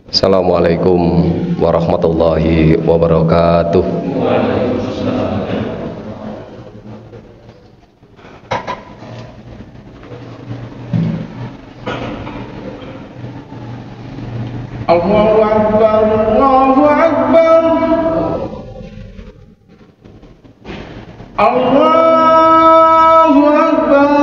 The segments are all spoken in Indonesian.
Assalamualaikum warahmatullahi wabarakatuh. Allahu Akbar, Allahu Akbar, Allahu Akbar,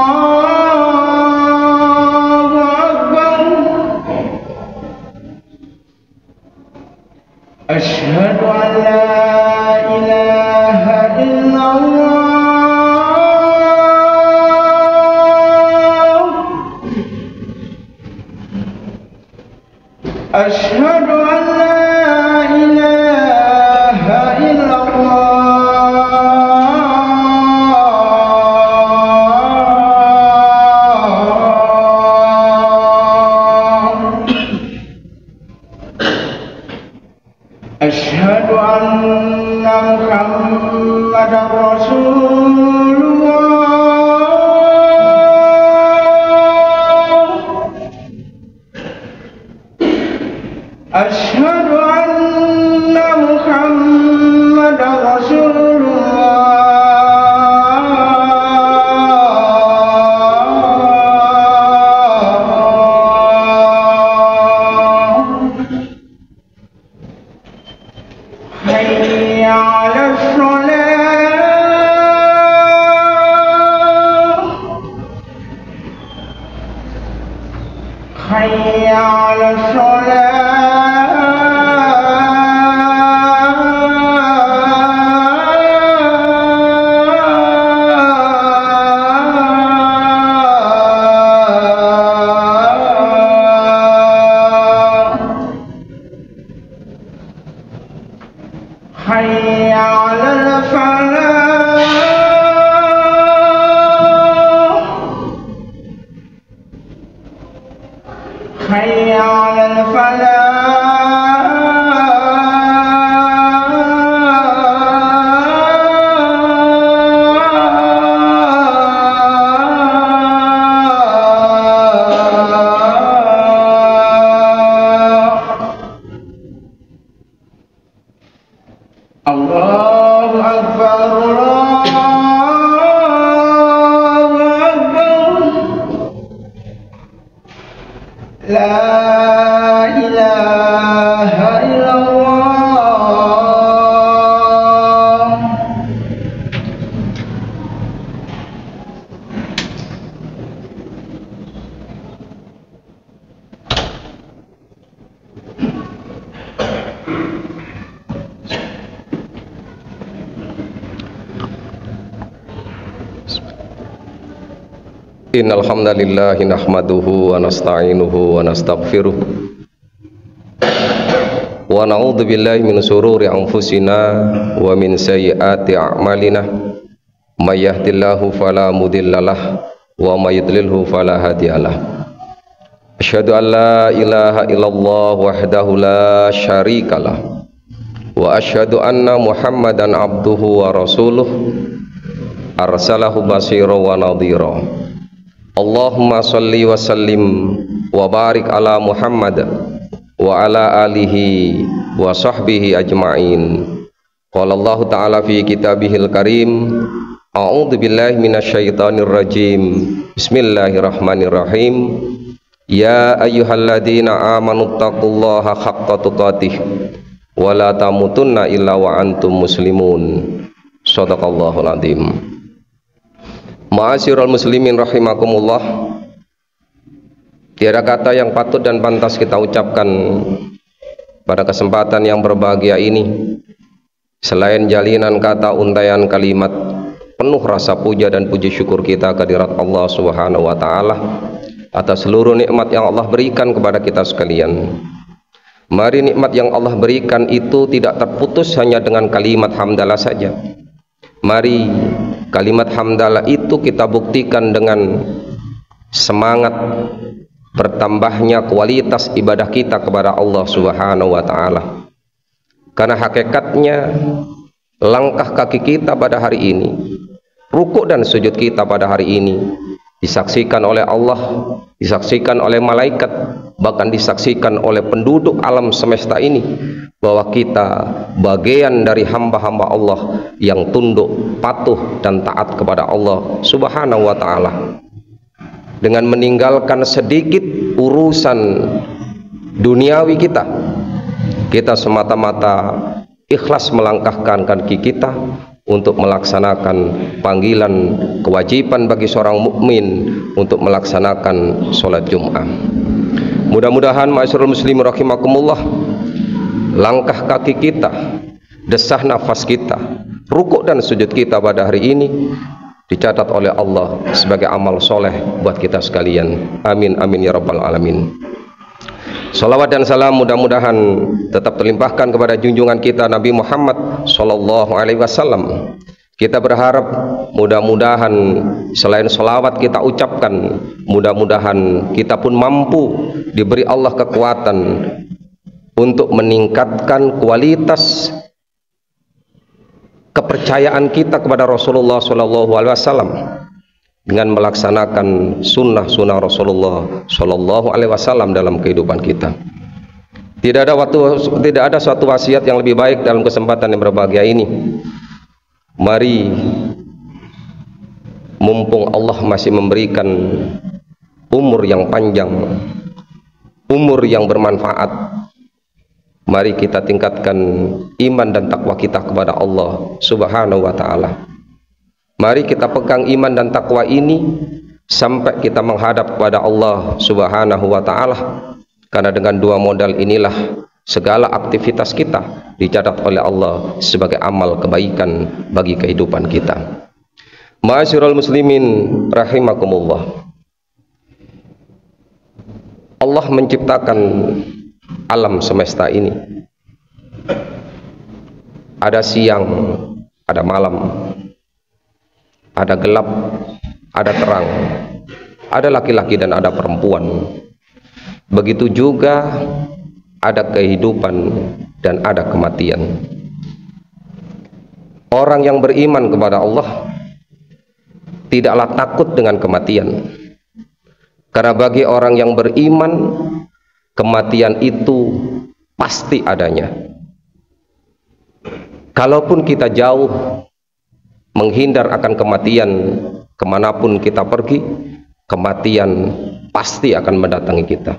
Allahu Akbar. Asyhadu an la ilaha illallah. أشهد أن لا إله إلا الله. أشهد أن محمدا رسول الله. أشهد أن محمدا رسول الله. حي على الصلاة. حي على حي على الفلاح. حي على الفلاح. Allahu Akbar, Allahu Akbar. La ilaha illallah. Innal hamdalillah nahmaduhu wa nasta'inuhu wa nastaghfiruh wa na'udzu billahi min shururi anfusina wa min sayyiati a'malina may yahdihillahu fala mudhillalah wa may yudlilhu fala hadiyalah. Asyhadu an la ilaha illallah wahdahu la syarikalah wa asyhadu anna Muhammadan abduhu wa rasuluh arsalahu basyira wa nadhira. Allahumma salli wa sallim wa barik ala Muhammad wa ala alihi wa sahbihi ajma'in. Qala Allah ta'ala fi kitabihil karim, a'udzu billahi minasyaitonir rajim. Bismillahirrahmanirrahim. Ya ayyuhalladzina amanu taqullaha haqqa tuqatih wa la tamutunna illa wa antum muslimun. Shadaqallahul azim. Ma'asyiral muslimin rahimakumullah. Tiada kata yang patut dan pantas kita ucapkan pada kesempatan yang berbahagia ini selain jalinan kata untaian kalimat penuh rasa puja dan puji syukur kita kehadirat Allah Subhanahu wa taala atas seluruh nikmat yang Allah berikan kepada kita sekalian. Mari nikmat yang Allah berikan itu tidak terputus hanya dengan kalimat hamdalah saja. Mari kalimat hamdalah itu kita buktikan dengan semangat bertambahnya kualitas ibadah kita kepada Allah Subhanahu wa taala. Karena hakikatnya langkah kaki kita pada hari ini, rukuk dan sujud kita pada hari ini disaksikan oleh Allah, disaksikan oleh malaikat, bahkan disaksikan oleh penduduk alam semesta ini, bahwa kita bagian dari hamba-hamba Allah yang tunduk, patuh dan taat kepada Allah Subhanahu wa ta'ala. Dengan meninggalkan sedikit urusan duniawi kita, kita semata-mata ikhlas melangkahkan kaki kita untuk melaksanakan panggilan kewajiban bagi seorang mukmin untuk melaksanakan sholat Jum'ah. Mudah-mudahan ma'asyiral muslimin rahimakumullah, langkah kaki kita, desah nafas kita, rukuk dan sujud kita pada hari ini dicatat oleh Allah sebagai amal soleh buat kita sekalian. Amin amin ya rabbal alamin. Salawat dan salam mudah-mudahan tetap terlimpahkan kepada junjungan kita Nabi Muhammad sallallahu alaihi wasallam. Kita berharap mudah-mudahan selain salawat kita ucapkan, mudah-mudahan kita pun mampu diberi Allah kekuatan untuk meningkatkan kualitas kepercayaan kita kepada Rasulullah sallallahu alaihi wasallam dengan melaksanakan sunnah-sunnah Rasulullah Shallallahu Alaihi Wasallam dalam kehidupan kita. Tidak ada suatu wasiat yang lebih baik dalam kesempatan yang berbahagia ini. Mari, mumpung Allah masih memberikan umur yang panjang, umur yang bermanfaat, mari kita tingkatkan iman dan takwa kita kepada Allah Subhanahu wa ta'ala. Mari kita pegang iman dan takwa ini sampai kita menghadap kepada Allah Subhanahu wa ta'ala, karena dengan dua modal inilah segala aktivitas kita dicatat oleh Allah sebagai amal kebaikan bagi kehidupan kita. Ma'asyiral muslimin rahimakumullah, Allah menciptakan alam semesta ini. Ada siang, ada malam, ada gelap, ada terang, ada laki-laki dan ada perempuan. Begitu juga ada kehidupan dan ada kematian. Orang yang beriman kepada Allah tidaklah takut dengan kematian, karena bagi orang yang beriman kematian itu pasti adanya. Kalaupun kita jauh menghindar akan kematian, kemanapun kita pergi, kematian pasti akan mendatangi kita.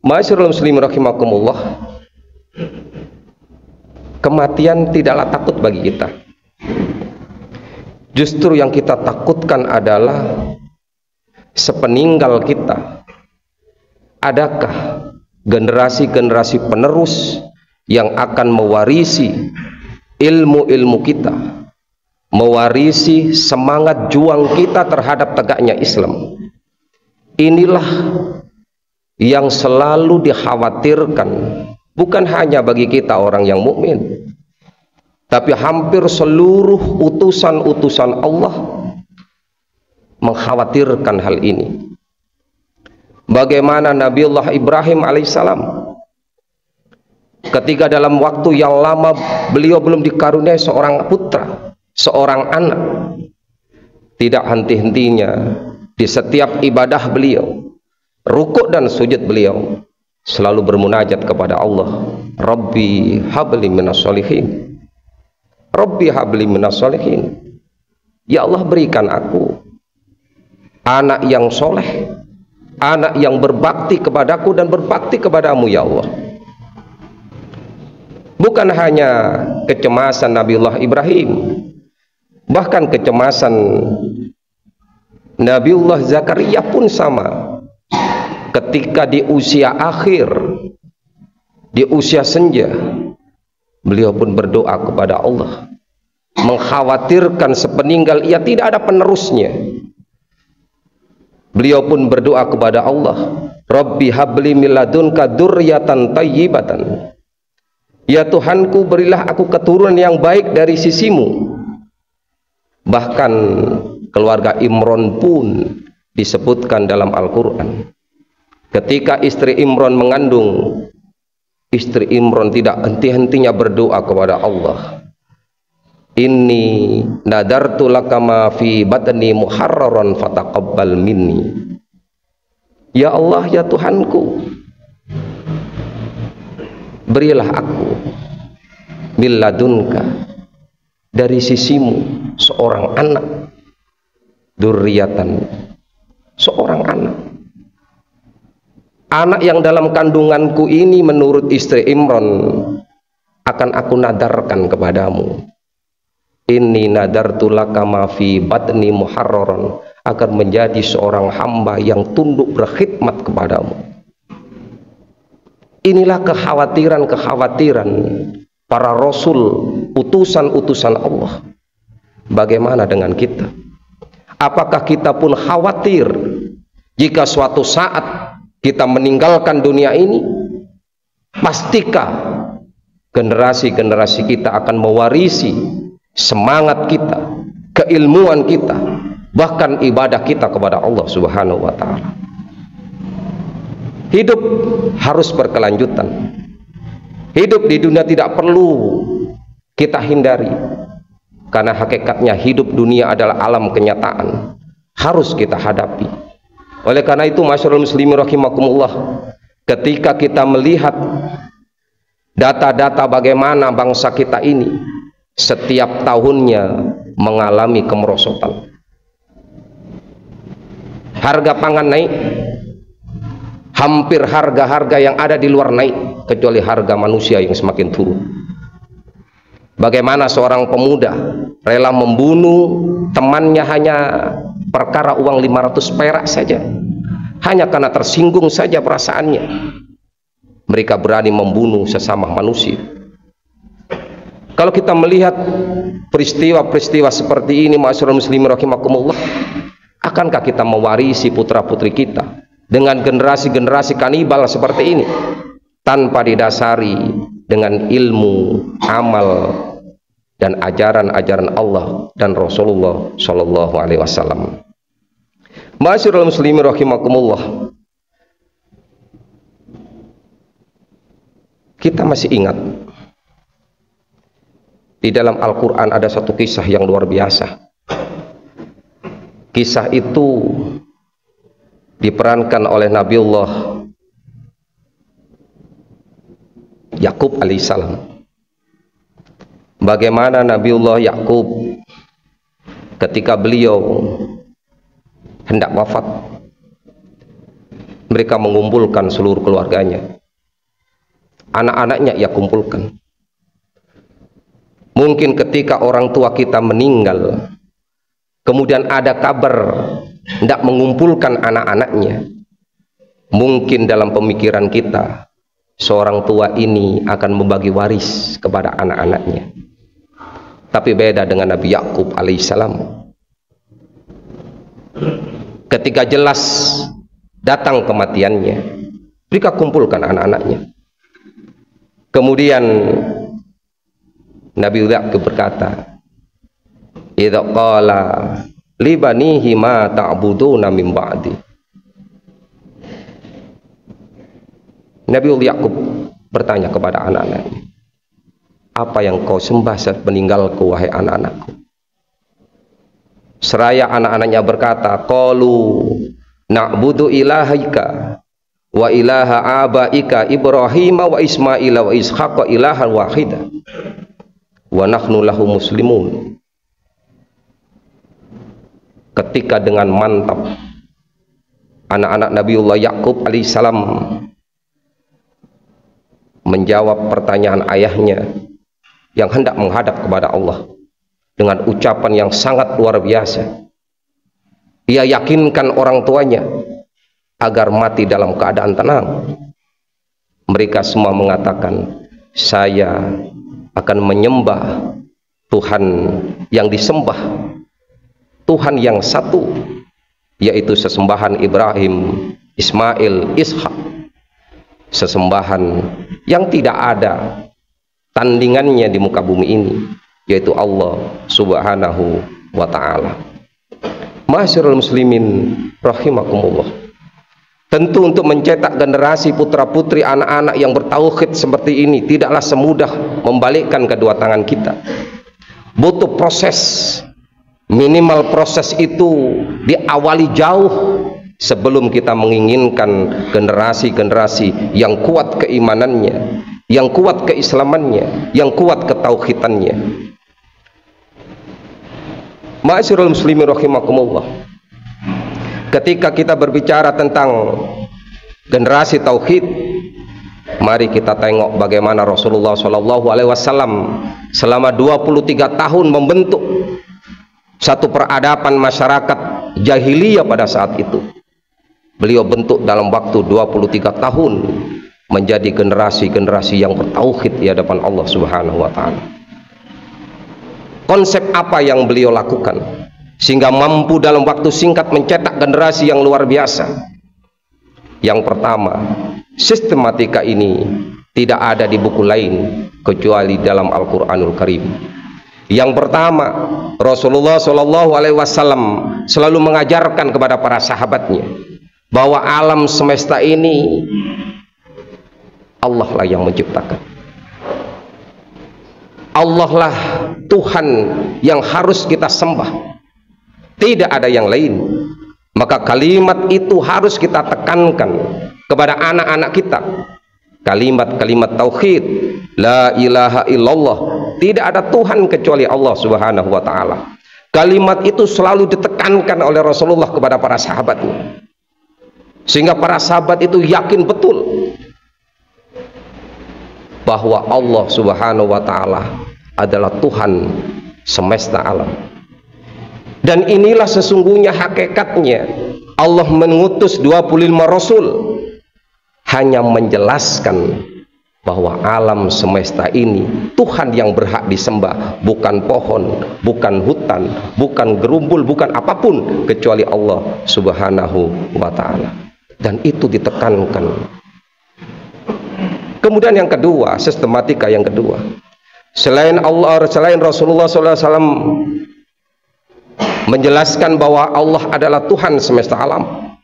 Ma'asyiral muslimin rahimakumullah, kematian tidaklah takut bagi kita. Justru yang kita takutkan adalah sepeninggal kita, adakah generasi-generasi penerus yang akan mewarisi ilmu-ilmu kita, mewarisi semangat juang kita terhadap tegaknya Islam. Inilah yang selalu dikhawatirkan, bukan hanya bagi kita orang yang mukmin, tapi hampir seluruh utusan-utusan Allah mengkhawatirkan hal ini. Bagaimana Nabiullah Ibrahim alaihissalam ketika dalam waktu yang lama beliau belum dikaruniai seorang putra, seorang anak, tidak henti-hentinya di setiap ibadah beliau, rukuk dan sujud beliau selalu bermunajat kepada Allah, Rabbi habli minas sholihin, Rabbi habli minas sholihin. Ya Allah, berikan aku anak yang soleh, anak yang berbakti kepadaku dan berbakti kepadamu ya Allah. Bukan hanya kecemasan Nabiullah Ibrahim, bahkan kecemasan Nabiullah Zakaria pun sama. Ketika di usia akhir, di usia senja, beliau pun berdoa kepada Allah, mengkhawatirkan sepeninggal ia tidak ada penerusnya. Beliau pun berdoa kepada Allah, Rabbi habli min ladunka dzurriyyatan thayyibatan. Ya Tuhanku, berilah aku keturunan yang baik dari sisimu. Bahkan keluarga Imron pun disebutkan dalam Al-Quran. Ketika istri Imron mengandung, istri Imron tidak henti-hentinya berdoa kepada Allah, Inni nadartu laka ma fi batni muharraran fataqabbal minni. Ya Allah, ya Tuhanku, berilah aku min ladunka, dari sisimu, seorang anak, dzurriatan, seorang anak yang dalam kandunganku ini menurut istri Imran akan aku nadarkan kepadamu. Inni nadartu laka ma fi batni muharraran, agar menjadi seorang hamba yang tunduk berkhidmat kepadamu. Inilah kekhawatiran para rasul, utusan-utusan Allah. Bagaimana dengan kita? Apakah kita pun khawatir jika suatu saat kita meninggalkan dunia ini? Pastikah generasi-generasi kita akan mewarisi semangat kita, keilmuan kita, bahkan ibadah kita kepada Allah Subhanahu wa ta'ala. Hidup harus berkelanjutan. Hidup di dunia tidak perlu kita hindari, karena hakikatnya hidup dunia adalah alam kenyataan, harus kita hadapi. Oleh karena itu, masyarul muslimin rahimakumullah, ketika kita melihat data-data bagaimana bangsa kita ini setiap tahunnya mengalami kemerosotan, harga pangan naik, hampir harga-harga yang ada di luar naik, kecuali harga manusia yang semakin turun. Bagaimana seorang pemuda rela membunuh temannya hanya perkara uang 500 perak saja, hanya karena tersinggung saja perasaannya. Mereka berani membunuh sesama manusia. Kalau kita melihat peristiwa-peristiwa seperti ini, ma'asyiral muslimin rahimakumullah, akankah kita mewarisi putra-putri kita dengan generasi-generasi kanibal seperti ini, tanpa didasari dengan ilmu, amal, dan ajaran-ajaran Allah dan Rasulullah Shallallahu Alaihi Wasallam? Ma'asyiral muslimin rahimakumullah, kita masih ingat di dalam Al-Quran ada satu kisah yang luar biasa. Kisah itu diperankan oleh Nabiullah Yakub alaihissalam. Bagaimana Nabiullah Yakub ketika beliau hendak wafat, mereka mengumpulkan seluruh keluarganya, anak-anaknya ia kumpulkan. Mungkin ketika orang tua kita meninggal, kemudian ada kabar hendak mengumpulkan anak-anaknya, mungkin dalam pemikiran kita seorang tua ini akan membagi waris kepada anak-anaknya. Tapi beda dengan Nabi Yakub alaihissalam. Ketika jelas datang kematiannya, mereka kumpulkan anak-anaknya. Kemudian Nabi Yakub berkata, idza qala li banihi ma ta'buduna min ba'di. Nabi Yakub bertanya kepada anak-anaknya, apa yang kau sembah saat meninggalku wahai anak-anakku? Seraya anak-anaknya berkata, qalu na'budu ilahika wa ilaha abaika Ibrahim wa Ismail wa Ishaq ilahan wahida wa nahnu lahu muslimun. Ketika dengan mantap anak-anak Nabiullah Yakub alaihissalam menjawab pertanyaan ayahnya yang hendak menghadap kepada Allah dengan ucapan yang sangat luar biasa. Ia yakinkan orang tuanya agar mati dalam keadaan tenang. Mereka semua mengatakan, saya akan menyembah Tuhan yang disembah, Tuhan yang satu, yaitu sesembahan Ibrahim, Ismail, Ishak, sesembahan yang tidak ada tandingannya di muka bumi ini, yaitu Allah Subhanahu wa ta'ala. Ma'asyiral muslimin rahimakumullah, tentu untuk mencetak generasi putra-putri anak-anak yang bertauhid seperti ini tidaklah semudah membalikkan kedua tangan kita. butuh proses. Minimal proses itu diawali jauh sebelum kita menginginkan generasi-generasi yang kuat keimanannya, yang kuat keislamannya, yang kuat ketauhidannya. Ma'asyiral muslimin rahimakumullah. Ketika kita berbicara tentang generasi tauhid, mari kita tengok bagaimana Rasulullah SAW selama 23 tahun membentuk satu peradaban masyarakat jahiliyah pada saat itu. Beliau bentuk dalam waktu 23 tahun menjadi generasi-generasi yang bertauhid di hadapan Allah Subhanahu wa taala. Konsep apa yang beliau lakukan sehingga mampu dalam waktu singkat mencetak generasi yang luar biasa? Yang pertama, sistematika ini tidak ada di buku lain kecuali dalam Al-Qur'anul Karim. Yang pertama, Rasulullah SAW selalu mengajarkan kepada para sahabatnya bahwa alam semesta ini Allah lah yang menciptakan. Allah lah Tuhan yang harus kita sembah, tidak ada yang lain. Maka kalimat itu harus kita tekankan kepada anak-anak kita. Kalimat-kalimat tauhid, la ilaha illallah, tidak ada Tuhan kecuali Allah Subhanahu wa taala. Kalimat itu selalu ditekankan oleh Rasulullah kepada para sahabatnya, sehingga para sahabat itu yakin betul bahwa Allah Subhanahu wa taala adalah Tuhan semesta alam. Dan inilah sesungguhnya hakikatnya Allah mengutus 25 rasul, hanya menjelaskan bahwa alam semesta ini Tuhan yang berhak disembah, bukan pohon, bukan hutan, bukan gerumbul, bukan apapun kecuali Allah Subhanahu wa taala. Dan itu ditekankan. Kemudian yang kedua, sistematika yang kedua, selain Allah, selain Rasulullah SAW menjelaskan bahwa Allah adalah Tuhan semesta alam,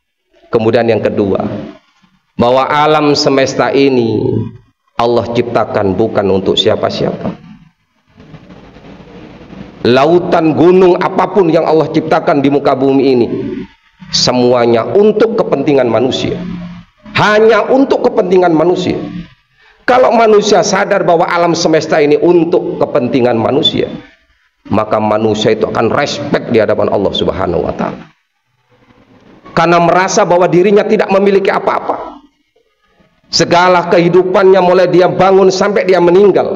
kemudian yang kedua, bahwa alam semesta ini Allah ciptakan bukan untuk siapa-siapa. Lautan, gunung, apapun yang Allah ciptakan di muka bumi ini, semuanya untuk kepentingan manusia, hanya untuk kepentingan manusia. Kalau manusia sadar bahwa alam semesta ini untuk kepentingan manusia, maka manusia itu akan respect di hadapan Allah Subhanahu wa taala, karena merasa bahwa dirinya tidak memiliki apa-apa. Segala kehidupannya mulai dia bangun sampai dia meninggal,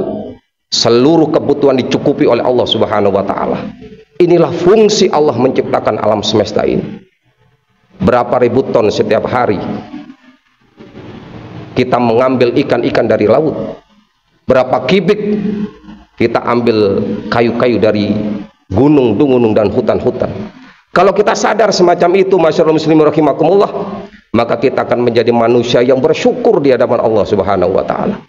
seluruh kebutuhan dicukupi oleh Allah Subhanahu wa taala. Inilah fungsi Allah menciptakan alam semesta ini. Berapa ribu ton setiap hari kita mengambil ikan-ikan dari laut, berapa kubik kita ambil kayu-kayu dari gunung-gunung dan hutan-hutan. Kalau kita sadar semacam itu, masyaallah muslimin rahimakumullah, maka kita akan menjadi manusia yang bersyukur di hadapan Allah Subhanahu wa taala.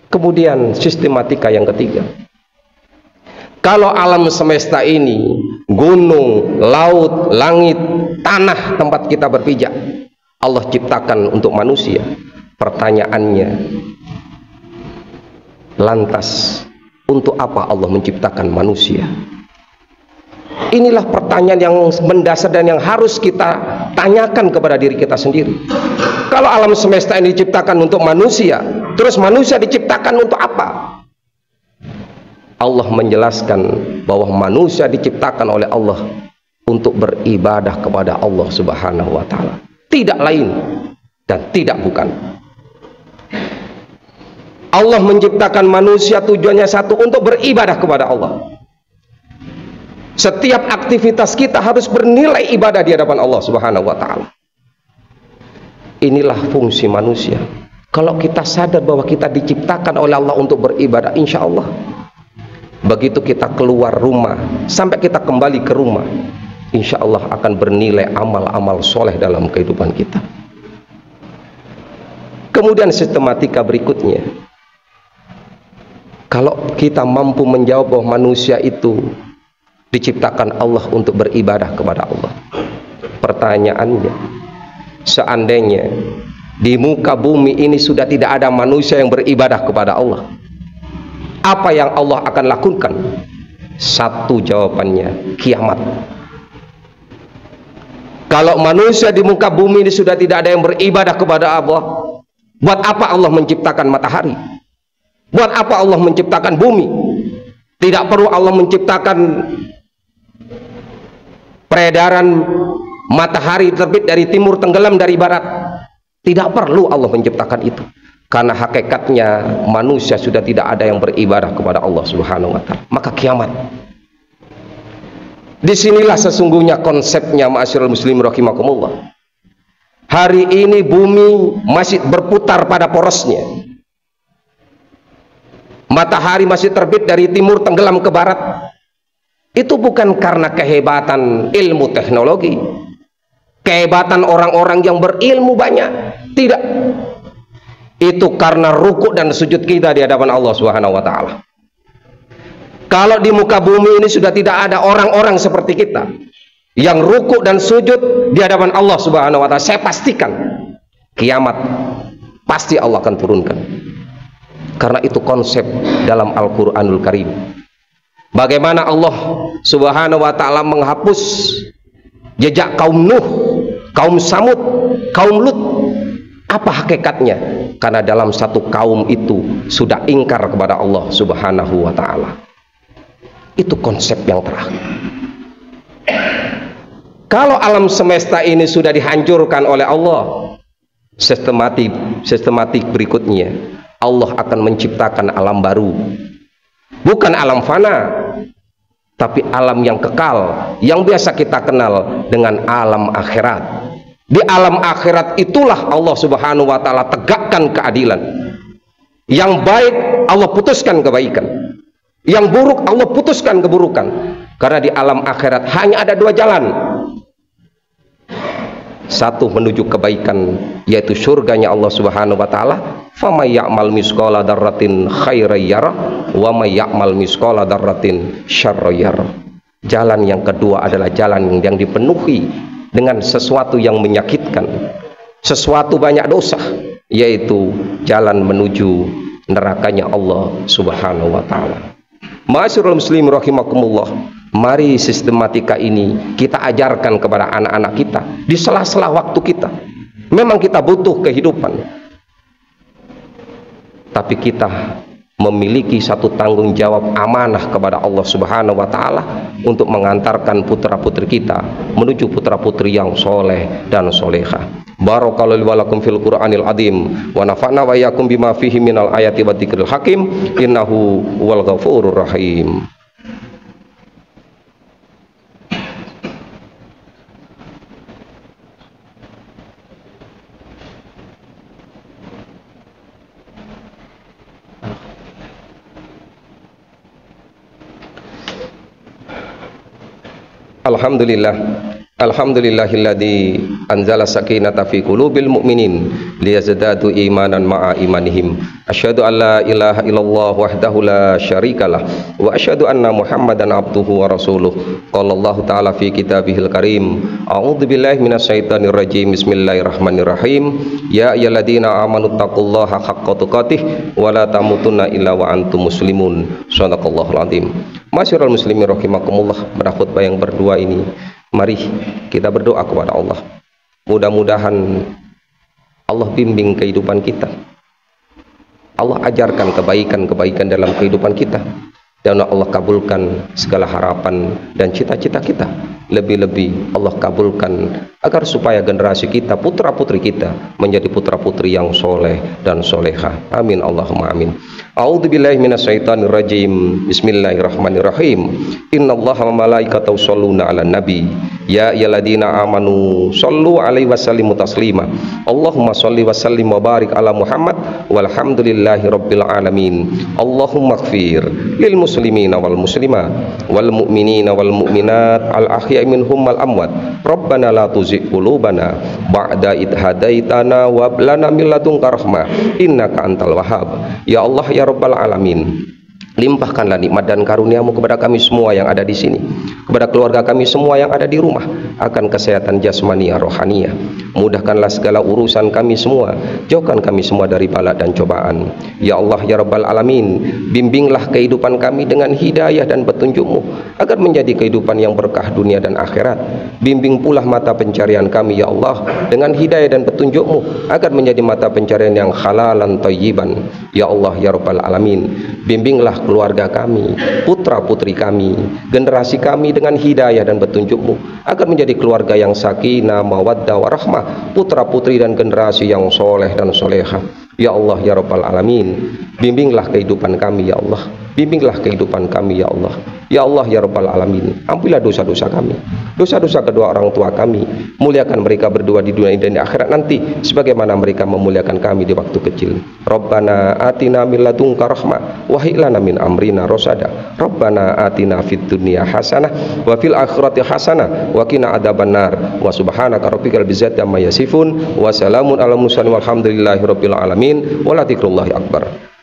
Kemudian sistematika yang ketiga, kalau alam semesta ini, gunung, laut, langit, tanah tempat kita berpijak, Allah ciptakan untuk manusia. Pertanyaannya, lantas untuk apa Allah menciptakan manusia? Inilah pertanyaan yang mendasar dan yang harus kita tanyakan kepada diri kita sendiri. Kalau alam semesta ini diciptakan untuk manusia, terus manusia diciptakan untuk apa? Allah menjelaskan bahwa manusia diciptakan oleh Allah untuk beribadah kepada Allah Subhanahu wa taala, tidak lain dan tidak bukan. Allah menciptakan manusia tujuannya satu, untuk beribadah kepada Allah. Setiap aktivitas kita harus bernilai ibadah di hadapan Allah Subhanahu wa taala. Inilah fungsi manusia. Kalau kita sadar bahwa kita diciptakan oleh Allah untuk beribadah, insya Allah begitu kita keluar rumah sampai kita kembali ke rumah, insya Allah akan bernilai amal-amal soleh dalam kehidupan kita. Kemudian sistematika berikutnya, kalau kita mampu menjawab bahwa manusia itu diciptakan Allah untuk beribadah kepada Allah, pertanyaannya, seandainya di muka bumi ini sudah tidak ada manusia yang beribadah kepada Allah, Apa yang Allah akan lakukan? Satu jawabannya, kiamat. Kalau manusia di muka bumi ini sudah tidak ada yang beribadah kepada Allah, buat apa Allah menciptakan matahari? Buat apa Allah menciptakan bumi? Tidak perlu Allah menciptakan peredaran matahari terbit dari timur, tenggelam dari barat. Tidak perlu Allah menciptakan itu. Karena hakikatnya manusia sudah tidak ada yang beribadah kepada Allah Subhanahu wa ta'ala. Maka kiamat. Disinilah sesungguhnya konsepnya, ma'asyiral muslimin rahimakumullah. Hari ini bumi masih berputar pada porosnya. Matahari masih terbit dari timur, tenggelam ke barat. Itu bukan karena kehebatan ilmu teknologi, kehebatan orang-orang yang berilmu banyak. Tidak. Itu karena rukuk dan sujud kita di hadapan Allah Subhanahu wa ta'ala. Kalau di muka bumi ini sudah tidak ada orang-orang seperti kita yang rukuk dan sujud di hadapan Allah Subhanahu wa ta'ala, saya pastikan kiamat pasti Allah akan turunkan. Karena itu konsep dalam Al-Qur'anul Karim. Bagaimana Allah Subhanahu wa ta'ala menghapus jejak kaum Nuh, kaum Samud, kaum Lut. Apa hakikatnya? Karena dalam satu kaum itu sudah ingkar kepada Allah Subhanahu wa ta'ala. Itu konsep yang terakhir. Kalau alam semesta ini sudah dihancurkan oleh Allah, sistematik berikutnya Allah akan menciptakan alam baru. Bukan alam fana, tapi alam yang kekal, yang biasa kita kenal dengan alam akhirat. Di alam akhirat itulah Allah Subhanahu wa ta'ala tegakkan keadilan. Yang baik Allah putuskan kebaikan, yang buruk Allah putuskan keburukan. Karena di alam akhirat hanya ada dua jalan. Satu menuju kebaikan, yaitu surganya Allah Subhanahu wa ta'ala. Faman ya'mal misqala dzarratin khairan yarah wa may ya'mal misqala dzarratin syarran yarah. Jalan yang kedua adalah jalan yang dipenuhi dengan sesuatu yang menyakitkan, sesuatu banyak dosa, yaitu jalan menuju nerakanya Allah Subhanahu wa ta'ala. Ma'asyiral muslimin rahimakumullah, mari sistematika ini kita ajarkan kepada anak-anak kita di sela-sela waktu kita. Memang kita butuh kehidupan, tapi kita memiliki satu tanggung jawab amanah kepada Allah Subhanahu wa ta'ala untuk mengantarkan putra-putri kita menuju putra-putri yang soleh dan soleha. Barakallahu li wa lakum fil Qur'anil azim wa nafa'na wa iyyakum bima fihi minal ayati wa dzikril hakim innahu wal ghafurur rahim. Alhamdulillahilladzi anzala sakinata fi qulubil mu'minin liyazdadu imanan ma'a imanihim. Asyhadu an la ilaha illallah wahdahu la syarikalah wa asyhadu anna Muhammadan abduhu wa rasuluh. Qala Allah ta'ala fi kitabihil karim, a'udzu billahi minasyaitonir rajim. Bismillahirrahmanirrahim. Ya ayyuhalladzina amanu taqullaha haqqa tuqatih wa la tamutunna illa wa antum muslimun. Shadaqallahul azim. Masyarul muslimin rahimakumullah, pada khutbah yang berdua ini mari kita berdoa kepada Allah. Mudah-mudahan Allah bimbing kehidupan kita, Allah ajarkan kebaikan-kebaikan dalam kehidupan kita, dan Allah kabulkan segala harapan dan cita-cita kita. Lebih-lebih Allah kabulkan agar supaya generasi kita, putra-putri kita menjadi putra-putri yang soleh dan soleha. Amin Allahumma amin. A'udzubillahi minasyaitonir rajim. Bismillahirrahmanirrahim. Innallaha wa malaikatahu shalluna 'alan nabi. Ya ayyuhalladzina amanu shallu 'alaihi wa sallimu taslima. Allahumma shalli wa sallim wa barik ala Muhammad walhamdulillahi rabbil alamin. Allahumma ighfir lil muslimina wal muslimat wal mu'minina wal mu'minat al ahya'i minhum wal amwat. Rabbana la tuzigh qulubana ba'da idh hadaitana wa hab lana min ladunka rahmah innaka antal wahhab. Ya Allah ya Rabbal alamin, limpahkanlah nikmat dan karuniamu kepada kami semua yang ada di sini, kepada keluarga kami semua yang ada di rumah, akan kesehatan jasmani rohaniah, mudahkanlah segala urusan kami semua, jauhkan kami semua dari bala dan cobaan. Ya Allah ya Rabbal Alamin, bimbinglah kehidupan kami dengan hidayah dan petunjuk-Mu agar menjadi kehidupan yang berkah dunia dan akhirat. Bimbing pula mata pencarian kami ya Allah dengan hidayah dan petunjuk-Mu agar menjadi mata pencarian yang halalan thayyiban. Ya Allah ya Rabbal Alamin, bimbinglah keluarga kami, putra putri kami, generasi kami dengan hidayah dan petunjuk-Mu agar menjadi keluarga yang sakinah, mawaddah, warahmah, putra putri dan generasi yang soleh dan solehah. Ya Allah ya Rabbal Alamin, bimbinglah kehidupan kami ya Allah, bimbinglah kehidupan kami ya Allah. Ya Allah ya Rabbal Alamin, ampunilah dosa-dosa kami, dosa-dosa kedua orang tua kami, muliakan mereka berdua di dunia dan di akhirat nanti sebagaimana mereka memuliakan kami di waktu kecil. Rabbana atina min ladunka rahmah wa hab lana min amrina rasada. Rabbana atina fid dunya hasanah wa fil akhirati hasanah wa qina adzabannar. Wa subhanaka rabbikal izzati amma yasifun wa salamun alal mursalin walhamdulillahi rabbil alamin wa la dzikrullahi akbar.